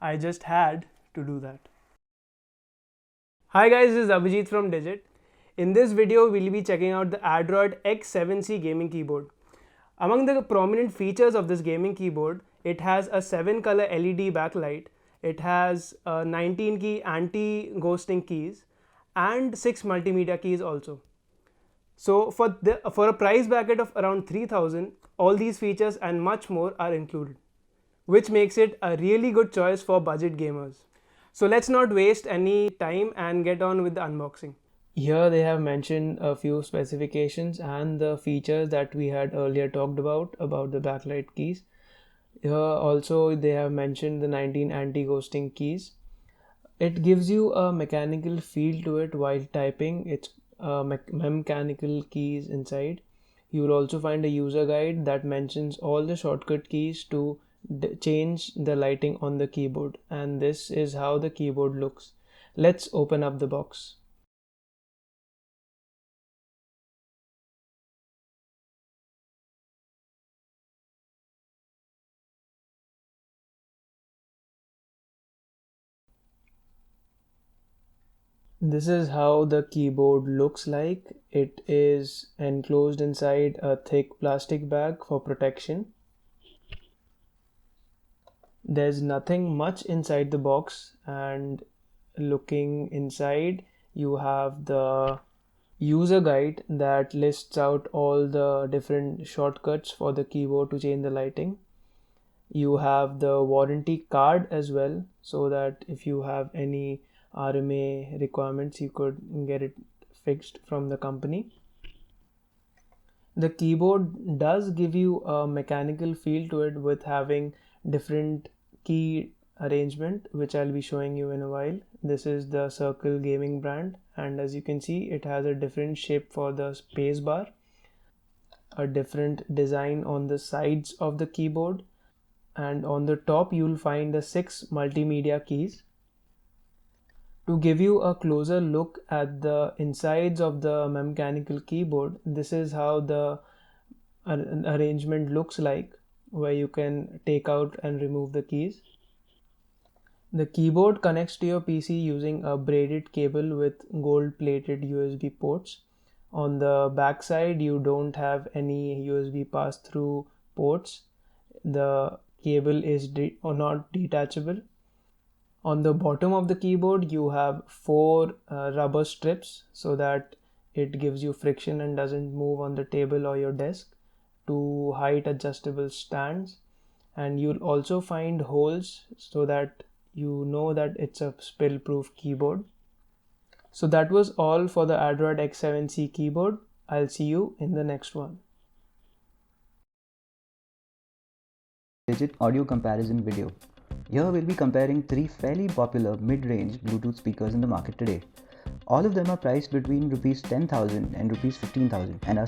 I just had to do that. Hi guys, this is Abhijit from Digit. In this video, we'll be checking out the Adroit X7C gaming keyboard. Among the prominent features of this gaming keyboard, it has a 7-color LED backlight, it has 19 key anti-ghosting keys and 6 multimedia keys also. So for a price bracket of around 3000, all these features and much more are included, which makes it a really good choice for budget gamers. So let's not waste any time and get on with the unboxing. Here they have mentioned a few specifications and the features that we had earlier talked about the backlight keys. Here also they have mentioned the 19 anti-ghosting keys. It gives you a mechanical feel to it while typing. It's mechanical keys inside. You will also find a user guide that mentions all the shortcut keys to change the lighting on the keyboard, and this is how the keyboard looks. Let's open up the box. This is how the keyboard looks like. It is enclosed inside a thick plastic bag for protection. There's nothing much inside the box, and looking inside, you have the user guide that lists out all the different shortcuts for the keyboard to change the lighting. You have the warranty card as well, so that if you have any RMA requirements, you could get it fixed from the company. The keyboard does give you a mechanical feel to it with having different key arrangement, which I'll be showing you in a while. This is the Circle Gaming brand, and as you can see, it has a different shape for the space bar, a different design on the sides of the keyboard, and on the top you'll find the 6 multimedia keys. To give you a closer look at the insides of the mechanical keyboard, this is how the arrangement looks like, where you can take out and remove the keys. The keyboard connects to your PC using a braided cable with gold-plated USB ports. On the back side, you don't have any USB pass-through ports. The cable is not detachable. On the bottom of the keyboard, you have 4 rubber strips so that it gives you friction and doesn't move on the table or your desk. 2 height adjustable stands, and you'll also find holes so that you know that it's a spill proof keyboard. So that was all for the Adroit X7C keyboard. I'll see you in the next one. Digit audio comparison video. Here we'll be comparing 3 fairly popular mid-range Bluetooth speakers in the market today. All of them are priced between Rs 10,000 and Rs 15,000 and are